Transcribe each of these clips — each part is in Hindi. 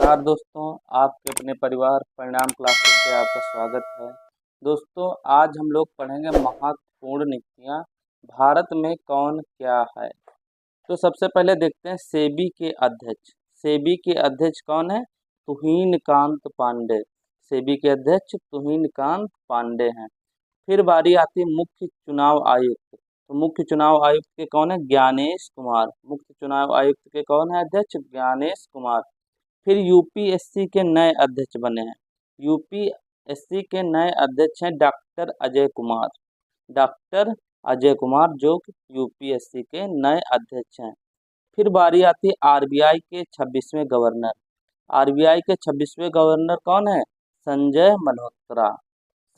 नमस्कार दोस्तों, आपके अपने परिवार परिणाम क्लासेस से आपका स्वागत है। दोस्तों, आज हम लोग पढ़ेंगे महत्वपूर्ण नीतियाँ भारत में कौन क्या है। तो सबसे पहले देखते हैं सेबी के अध्यक्ष। सेबी के अध्यक्ष कौन है? तुहिन कांत पांडे। सेबी के अध्यक्ष तुहिन कांत पांडे हैं। फिर बारी आती है मुख्य चुनाव आयुक्त। तो मुख्य चुनाव आयुक्त के कौन है? ज्ञानेश कुमार। मुख्य चुनाव आयुक्त के कौन है अध्यक्ष? ज्ञानेश कुमार। फिर यूपीएससी के नए अध्यक्ष बने हैं। यूपीएससी के नए अध्यक्ष हैं डॉक्टर अजय कुमार। डॉक्टर अजय कुमार जो कि यूपीएससी के नए अध्यक्ष हैं। फिर बारी आती है आरबीआई के 26वें गवर्नर। आरबीआई के 26वें गवर्नर कौन है? संजय मल्होत्रा।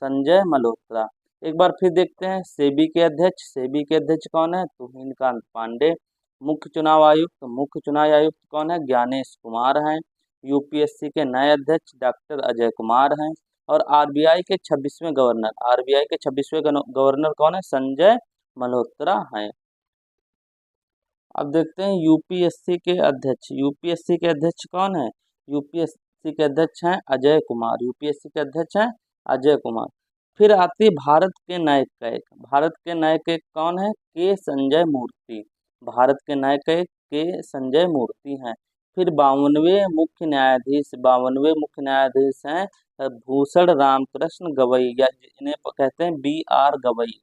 संजय मल्होत्रा। एक बार फिर देखते हैं सेबी के अध्यक्ष। सेबी के अध्यक्ष कौन है? तुहिन कांत पांडे। मुख्य चुनाव आयुक्त कौन है? ज्ञानेश कुमार हैं। यूपीएससी के नए अध्यक्ष डॉक्टर अजय कुमार हैं। और आरबीआई के 26वें गवर्नर कौन है? संजय मल्होत्रा हैं। अब देखते हैं यूपीएससी के अध्यक्ष। यूपीएससी के अध्यक्ष कौन है? यूपीएससी के अध्यक्ष हैं अजय कुमार। यूपीएससी के अध्यक्ष हैं अजय कुमार। फिर आती है भारत के नए कैग। भारत के नए कैग कौन है? के संजय मूर्ति। भारत के नए कैग के संजय मूर्ति हैं। फिर 52वें मुख्य न्यायाधीश हैं भूषण रामकृष्ण गवई, या जिन्हें कहते हैं BR गवई।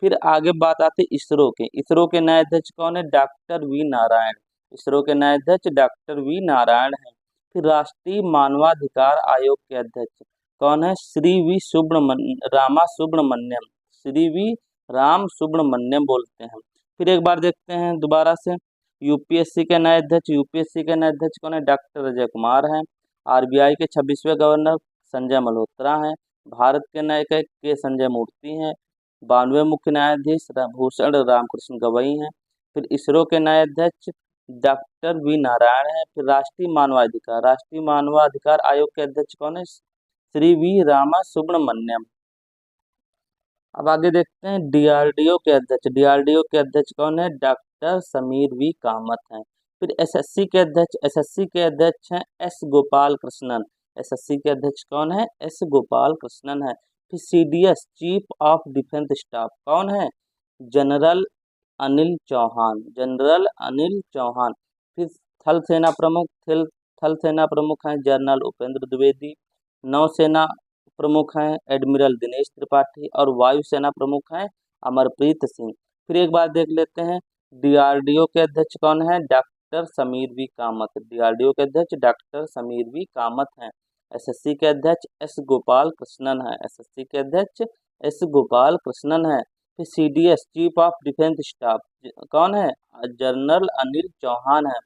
फिर आगे बात आती है इसरो के। इसरो के नए अध्यक्ष कौन है? Doctor V Narayan. इसरो के नए अध्यक्ष डॉक्टर वी नारायण हैं। फिर राष्ट्रीय मानवाधिकार आयोग के अध्यक्ष कौन है? रामा सुब्रमण्यम। श्री वी राम सुब्रमण्यम बोलते हैं। फिर एक बार देखते हैं दोबारा से यूपीएससी के नए अध्यक्ष। यूपीएससी के नए अध्यक्ष कौन है? डॉक्टर अजय कुमार हैं। आरबीआई के 26वें गवर्नर संजय मल्होत्रा हैं। भारत के नए के संजय मूर्ति हैं। 92वें मुख्य न्यायाधीश भूषण रामकृष्ण गवई हैं। फिर इसरो के नए अध्यक्ष डॉक्टर वी नारायण हैं। फिर राष्ट्रीय मानवाधिकार आयोग के अध्यक्ष कौन है? श्री वी रामा सुब्रमण्यम। अब आगे देखते हैं डीआरडीओ के अध्यक्ष। डीआरडीओ के अध्यक्ष कौन है? डॉक्टर समीर वी कामत हैं। फिर एसएससी के अध्यक्ष हैं एस गोपाल कृष्णन। एसएससी के अध्यक्ष कौन है? एस गोपाल कृष्णन है। फिर CDS chief of defence staff कौन है? जनरल अनिल चौहान। जनरल अनिल चौहान। फिर थल सेना प्रमुख हैं जनरल उपेंद्र द्विवेदी। नौसेना प्रमुख हैं एडमिरल दिनेश त्रिपाठी। और वायुसेना प्रमुख हैं अमरप्रीत सिंह। फिर एक बार देख लेते हैं डीआरडीओ के अध्यक्ष कौन है? Doctor Sameer V Kamath. DRDO के अध्यक्ष डॉक्टर समीर वी कामत हैं। एसएससी के अध्यक्ष एस गोपाल कृष्णन है। एसएससी के अध्यक्ष एस गोपाल कृष्णन है। फिर CDS chief of defence staff कौन है? जनरल अनिल चौहान है।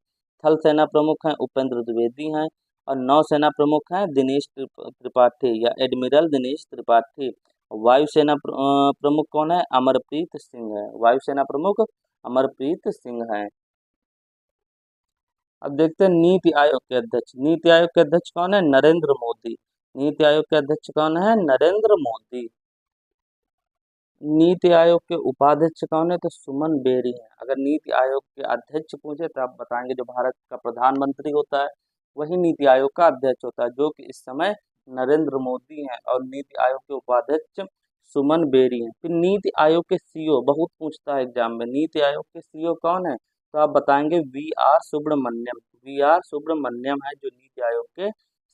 थल सेना प्रमुख हैं उपेंद्र द्विवेदी हैं। और नौसेना प्रमुख हैं दिनेश त्रिपाठी या एडमिरल दिनेश त्रिपाठी। वायुसेना प्रमुख कौन है? अमरप्रीत सिंह है। वायुसेना प्रमुख अमरप्रीत सिंह हैं। अब देखते हैं नीति आयोग के अध्यक्ष। नीति आयोग के अध्यक्ष कौन है? नरेंद्र मोदी। नीति आयोग के अध्यक्ष कौन है? नरेंद्र मोदी। नीति आयोग के उपाध्यक्ष कौन है? तो सुमन बेरी है। अगर नीति आयोग के अध्यक्ष पूछे तो आप बताएंगे जो भारत का प्रधानमंत्री होता है वही नीति आयोग का अध्यक्ष होता है, जो कि इस समय नरेंद्र मोदी हैं। और नीति आयोग के उपाध्यक्ष सुमन बेरी हैं। फिर नीति आयोग के सीईओ बहुत पूछता है एग्जाम में। नीति आयोग के सीईओ कौन है? तो आप बताएंगे VR सुब्रमण्यम। VR सुब्रमण्यम है जो नीति आयोग के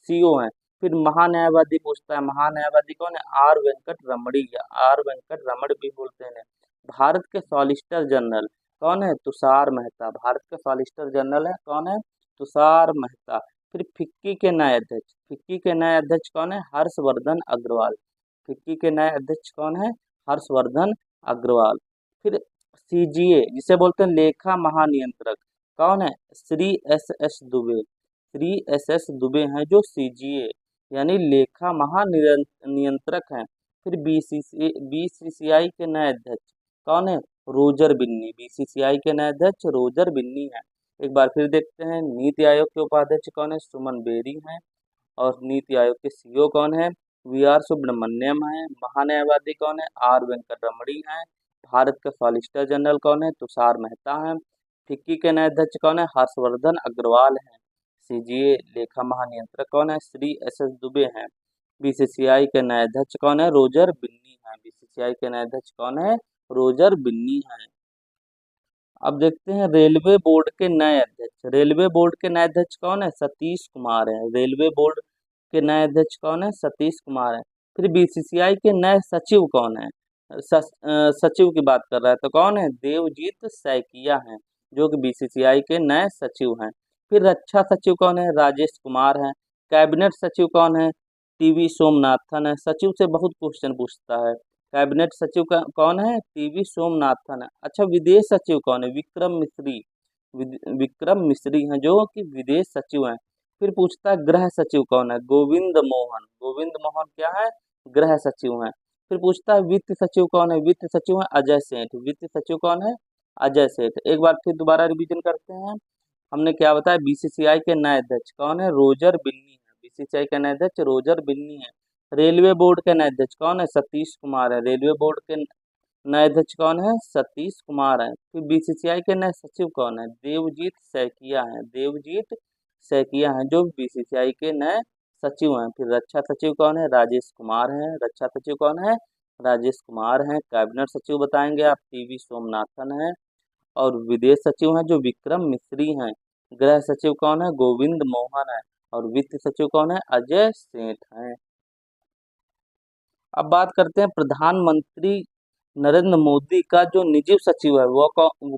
सीईओ हैं। फिर महान्यायवादी पूछता है। महान्यायवादी कौन है? R वेंकट रमणी या R वेंकट रमण भी बोलते हैं। भारत के सॉलिसिटर जनरल कौन है? तुषार मेहता। भारत के सॉलिसिटर जनरल है कौन है? तुषार मेहता। फिर फिक्की के नए अध्यक्ष। फिक्की के नए अध्यक्ष कौन है? हर्षवर्धन अग्रवाल। फिक्की के नए अध्यक्ष कौन है? हर्षवर्धन अग्रवाल। फिर CGA जिसे बोलते हैं लेखा महानियंत्रक कौन है? श्री SS दुबे। श्री SS दुबे हैं जो CGA यानी लेखा महानियंत्रक हैं। फिर BCCI के नए अध्यक्ष कौन है? रोजर बिन्नी। BCCI के नए अध्यक्ष रोजर बिन्नी हैं। एक बार फिर देखते हैं नीति आयोग के उपाध्यक्ष कौन है? सुमन बेरी हैं। और नीति आयोग के सीईओ कौन है? VR सुब्रमण्यम है। महान्यायवादी कौन है? R वेंकट रमणी हैं। भारत का सॉलिसिटर जनरल कौन है? तुषार मेहता हैं। फिक्की के नए अध्यक्ष कौन है? हर्षवर्धन अग्रवाल हैं। सीजीए लेखा महानियंत्रक कौन है? श्री SS दुबे हैं। बीसीसीआई के नए अध्यक्ष कौन है? रोजर बिन्नी है। बीसीसीआई के नए अध्यक्ष कौन है? रोजर बिन्नी है। अब देखते हैं रेलवे बोर्ड के नए अध्यक्ष। रेलवे बोर्ड के नए अध्यक्ष कौन है? सतीश कुमार है। रेलवे बोर्ड के नए अध्यक्ष कौन है? सतीश कुमार है। फिर बीसीसीआई के नए सचिव कौन है? सचिव की बात कर रहा है तो कौन है? देवजीत सैकिया हैं, जो कि बीसीसीआई के नए सचिव हैं। फिर रक्षा सचिव कौन है? राजेश कुमार है। कैबिनेट सचिव कौन है? टीवी सोमनाथन है। सचिव से बहुत क्वेश्चन पूछता है। कैबिनेट सचिव का कौन है? टीवी सोमनाथन है। अच्छा, विदेश सचिव कौन है? विक्रम मिश्री। विक्रम मिश्री हैं, जो कि विदेश सचिव हैं। फिर पूछता है गृह सचिव कौन है? गोविंद मोहन। गोविंद मोहन क्या है? गृह सचिव हैं। फिर पूछता है वित्त सचिव कौन है? वित्त सचिव है अजय सेठ। वित्त सचिव कौन है? अजय सेठ। एक बार फिर दोबारा रिवीजन करते हैं। हमने क्या बताया? बीसीसीआई के नए अध्यक्ष कौन है? रोजर बिन्नी है। बीसीसीआई के नए अध्यक्ष रोजर बिन्नी है। रेलवे बोर्ड के नए अध्यक्ष कौन है? सतीश कुमार है। रेलवे बोर्ड के नए अध्यक्ष कौन है? सतीश कुमार है। फिर बीसीसीआई के नए सचिव कौन है? देवजीत सैकिया हैं। देवजीत सैकिया हैं, जो बीसीसीआई के नए सचिव हैं। फिर रक्षा सचिव कौन है? राजेश कुमार हैं। रक्षा सचिव कौन है? राजेश कुमार हैं। कैबिनेट सचिव बताएंगे आप, टीवी सोमनाथन है। और विदेश सचिव हैं जो विक्रम मिश्री हैं। गृह सचिव कौन है? गोविंद मोहन है। और वित्त सचिव कौन है? अजय सेठ हैं। अब बात करते हैं प्रधानमंत्री नरेंद्र मोदी का जो निजी सचिव है वो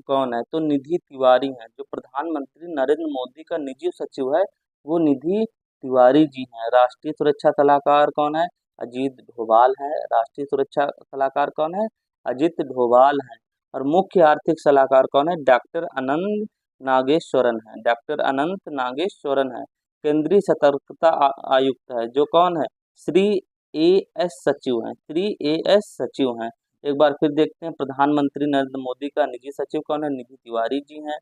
कौन है? तो निधि तिवारी हैं। जो प्रधानमंत्री नरेंद्र मोदी का निजी सचिव है वो निधि तिवारी जी हैं। राष्ट्रीय सुरक्षा सलाहकार कौन है? अजीत डोभाल है। राष्ट्रीय सुरक्षा सलाहकार कौन है? अजीत डोभाल है। और मुख्य आर्थिक सलाहकार कौन है? डॉक्टर अनंत नागेश्वरन है। डॉक्टर अनंत नागेश्वरन है। केंद्रीय सतर्कता आयुक्त है जो कौन है? श्री AS सचिव हैं। श्री AS सचिव हैं। एक बार फिर देखते हैं प्रधानमंत्री नरेंद्र मोदी का निजी सचिव कौन है? निधि तिवारी जी हैं।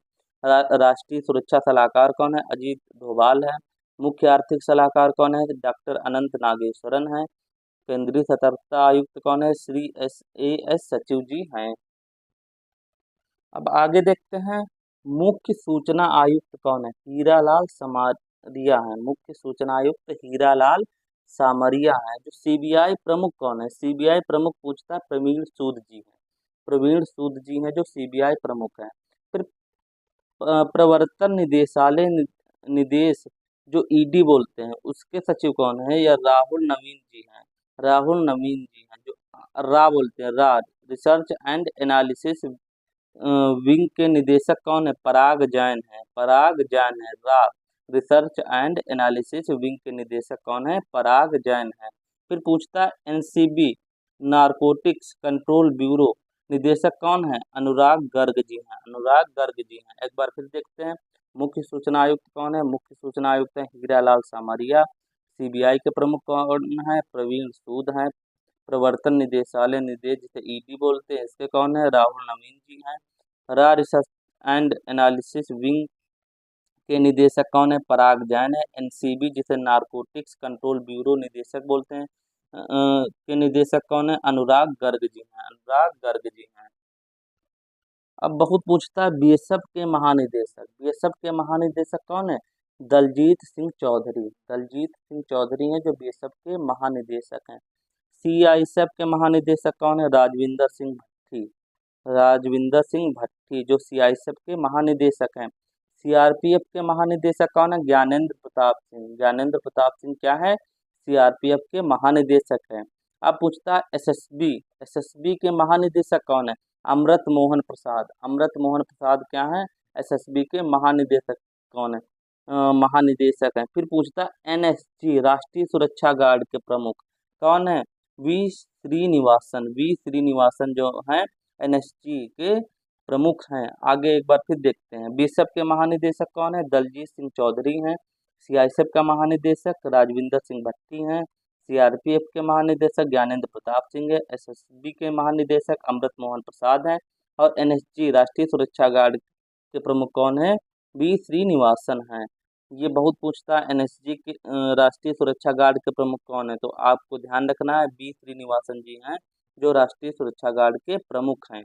राष्ट्रीय सुरक्षा सलाहकार कौन है? अजीत डोभाल है। मुख्य आर्थिक सलाहकार कौन है? डॉक्टर अनंत नागेश्वरन है। केंद्रीय सतर्कता आयुक्त कौन है? श्री AS सचिव जी हैं। अब आगे देखते हैं मुख्य सूचना आयुक्त कौन है? हीरालाल समारिया है। मुख्य सूचना आयुक्त हीरालाल सामरिया है। जो सीबीआई प्रमुख कौन है? सीबीआई प्रमुख पूछता है प्रवीण सूद जी है। प्रवीण सूद जी हैं जो सीबीआई प्रमुख हैं। फिर प्रवर्तन निदेशालय निदेश जो ईडी बोलते हैं उसके सचिव कौन है? या राहुल नवीन जी हैं। राहुल नवीन जी हैं जो रा बोलते हैं। रा रिसर्च एंड एनालिसिस विंग के निदेशक कौन है? पराग जैन है। पराग जैन है। रा रिसर्च एंड एनालिसिस विंग के निदेशक कौन है? पराग जैन है। फिर पूछता है एनसीबी नारकोटिक्स कंट्रोल ब्यूरो निदेशक कौन है? अनुराग गर्ग जी हैं। अनुराग गर्ग जी हैं। एक बार फिर देखते हैं मुख्य सूचना आयुक्त कौन है? मुख्य सूचना आयुक्त है हीरालाल सामरिया। सीबीआई के प्रमुख कौन है? प्रवीण सूद हैं। प्रवर्तन निदेशालय निदेश जिसे ईडी बोलते हैं इसके कौन है? राहुल नवीन जी हैं। रा रिसर्च एंड एनालिसिस विंग के निदेशक कौन है? पराग जैन है। एनसीबी जिसे नारकोटिक्स कंट्रोल ब्यूरो निदेशक बोलते हैं के निदेशक कौन है? अनुराग गर्ग जी हैं। अनुराग गर्ग जी हैं। अब बहुत पूछता है बीएसएफ के महानिदेशक। बीएसएफ के महानिदेशक कौन है? दलजीत सिंह चौधरी। दलजीत सिंह चौधरी हैं जो बीएसएफ के महानिदेशक हैं। सीआईएसएफ के महानिदेशक कौन है? राजविंदर सिंह भट्टी। राजविंदर सिंह भट्टी जो सीआईएसएफ के महानिदेशक हैं। सीआरपीएफ के महानिदेशक कौन है? ज्ञानेंद्र प्रताप सिंह। ज्ञानेंद्र प्रताप सिंह क्या है? सीआरपीएफ के महानिदेशक हैं। अब पूछता है एसएसबी। एसएसबी के महानिदेशक कौन है? अमृत मोहन प्रसाद। अमृत मोहन प्रसाद क्या है? एसएसबी के महानिदेशक कौन है? महानिदेशक हैं। फिर पूछता है एनएसजी राष्ट्रीय सुरक्षा गार्ड के प्रमुख कौन है? वी श्रीनिवासन। वी श्रीनिवासन जो हैं एनएसजी के प्रमुख हैं। आगे एक बार फिर देखते हैं बीएसएफ के महानिदेशक कौन है? दलजीत सिंह चौधरी हैं। सीआईएसएफ का महानिदेशक राजविंदर सिंह भट्टी हैं। सीआरपीएफ के महानिदेशक ज्ञानेंद्र प्रताप सिंह है। एसएसबी के महानिदेशक अमृत मोहन प्रसाद हैं। और एनएसजी राष्ट्रीय सुरक्षा गार्ड के प्रमुख कौन है? बी श्रीनिवासन हैं। ये बहुत पूछता है एनएसजी के राष्ट्रीय सुरक्षा गार्ड के प्रमुख कौन है? तो आपको ध्यान रखना है बी श्रीनिवासन जी हैं जो राष्ट्रीय सुरक्षा गार्ड के प्रमुख हैं।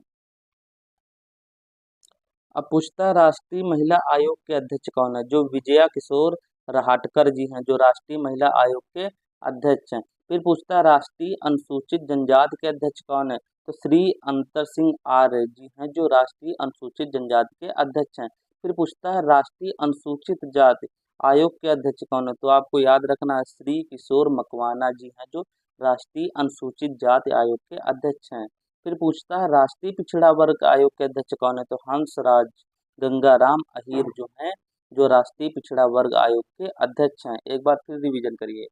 अब पूछता है राष्ट्रीय महिला आयोग के अध्यक्ष कौन है? जो विजया किशोर रहाटकर जी हैं, जो राष्ट्रीय महिला आयोग के अध्यक्ष हैं। फिर पूछता है राष्ट्रीय अनुसूचित जनजाति के अध्यक्ष कौन है, तो श्री अंतर सिंह आर्य जी हैं, जो राष्ट्रीय अनुसूचित जनजाति के अध्यक्ष हैं। फिर पूछता है राष्ट्रीय अनुसूचित जाति आयोग के अध्यक्ष कौन है, तो आपको याद रखना है श्री किशोर मकवाना जी हैं, जो राष्ट्रीय अनुसूचित जाति आयोग के अध्यक्ष हैं। फिर पूछता है राष्ट्रीय पिछड़ा वर्ग आयोग के अध्यक्ष कौन है, तो हंसराज गंगाराम अहीर जो हैं, जो राष्ट्रीय पिछड़ा वर्ग आयोग के अध्यक्ष हैं। एक बार फिर रिवीजन करिए,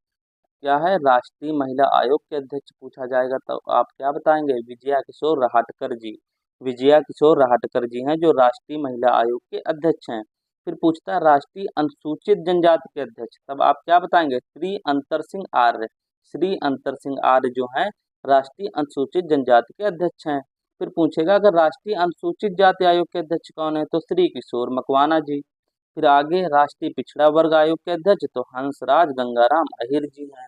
क्या है, राष्ट्रीय महिला आयोग के अध्यक्ष पूछा जाएगा तो आप क्या बताएंगे, विजया किशोर रहाटकर जी। विजया किशोर रहाटकर जी हैं, जो राष्ट्रीय महिला आयोग के अध्यक्ष हैं। फिर पूछता है राष्ट्रीय अनुसूचित जनजाति के अध्यक्ष, तब आप क्या बताएंगे, श्री अंतर सिंह आर्य। श्री अंतर सिंह आर्य जो हैं राष्ट्रीय अनुसूचित जनजाति के अध्यक्ष हैं। फिर पूछेगा अगर राष्ट्रीय अनुसूचित जाति आयोग के अध्यक्ष कौन है, तो श्री किशोर मकवाना जी। फिर आगे राष्ट्रीय पिछड़ा वर्ग आयोग के अध्यक्ष तो हंसराज गंगाराम अहीर जी हैं।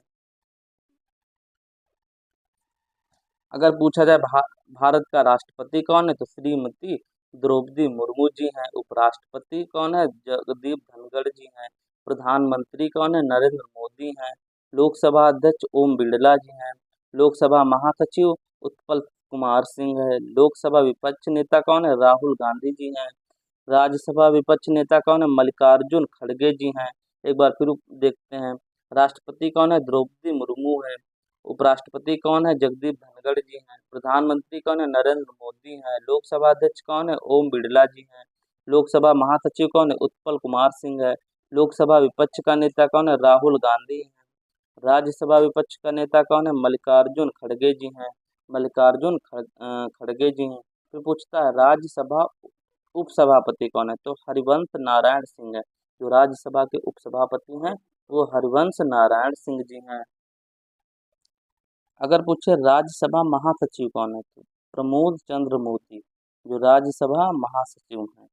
अगर पूछा जाए भारत का राष्ट्रपति कौन है, तो श्रीमती द्रौपदी मुर्मू जी हैं। उपराष्ट्रपति कौन है, जगदीप धनखड़ जी हैं। प्रधानमंत्री कौन है, नरेंद्र मोदी हैं। लोकसभा अध्यक्ष ओम बिरला जी हैं। लोकसभा महासचिव उत्पल कुमार सिंह है। लोकसभा विपक्ष नेता कौन है, राहुल गांधी जी हैं। राज्यसभा विपक्ष नेता कौन है, मल्लिकार्जुन खड़गे जी हैं। एक बार फिर देखते हैं, राष्ट्रपति कौन है, द्रौपदी मुर्मू है। उपराष्ट्रपति कौन है, जगदीप धनखड़ जी हैं। प्रधानमंत्री कौन है, नरेंद्र मोदी हैं। लोकसभा अध्यक्ष कौन है, ओम बिरला जी हैं। लोकसभा महासचिव कौन है, उत्पल कुमार सिंह है। लोकसभा विपक्ष का नेता कौन है, राहुल गांधी है। राज्यसभा विपक्ष का नेता कौन है, मल्लिकार्जुन खड़गे जी हैं। खड़गे जी हैं। फिर पूछता है राज्यसभा उपसभापति कौन है, तो हरिवंश नारायण सिंह है। जो राज्यसभा के उपसभापति हैं वो हरिवंश नारायण सिंह जी हैं। अगर पूछे राज्यसभा महासचिव कौन है, तो प्रमोद चंद्र मोदी, जो राज्यसभा महासचिव हैं।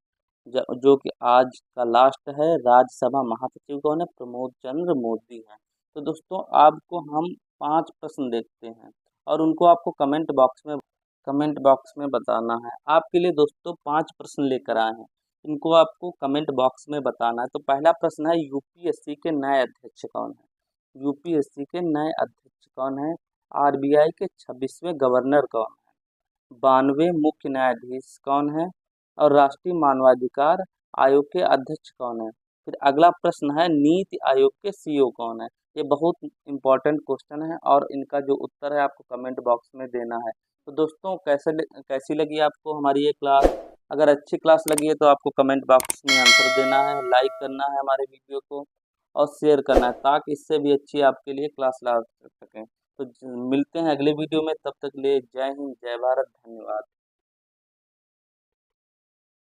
जो कि आज का लास्ट है, राज्यसभा महासचिव कौन है, प्रमोद चंद्र मोदी हैं। तो दोस्तों आपको हम 5 प्रश्न देखते हैं और उनको आपको कमेंट बॉक्स में बताना है। आपके लिए दोस्तों 5 प्रश्न लेकर आए हैं, इनको आपको कमेंट बॉक्स में बताना है। तो पहला प्रश्न है यूपीएससी के नए अध्यक्ष कौन है। यूपीएससी के नए अध्यक्ष कौन है। आरबीआई के 26वें गवर्नर कौन है। 92 मुख्य न्यायाधीश कौन है। और राष्ट्रीय मानवाधिकार आयोग के अध्यक्ष कौन है। फिर अगला प्रश्न है नीति आयोग के सीईओ कौन है। ये बहुत इंपॉर्टेंट क्वेश्चन है और इनका जो उत्तर है आपको कमेंट बॉक्स में देना है। तो दोस्तों कैसी लगी आपको हमारी ये क्लास। अगर अच्छी क्लास लगी है तो आपको कमेंट बॉक्स में आंसर देना है, लाइक करना है हमारे वीडियो को और शेयर करना है, ताकि इससे भी अच्छी आपके लिए क्लास ला सकें। तो मिलते हैं अगले वीडियो में, तब तक के लिए जय हिंद, जय भारत, धन्यवाद।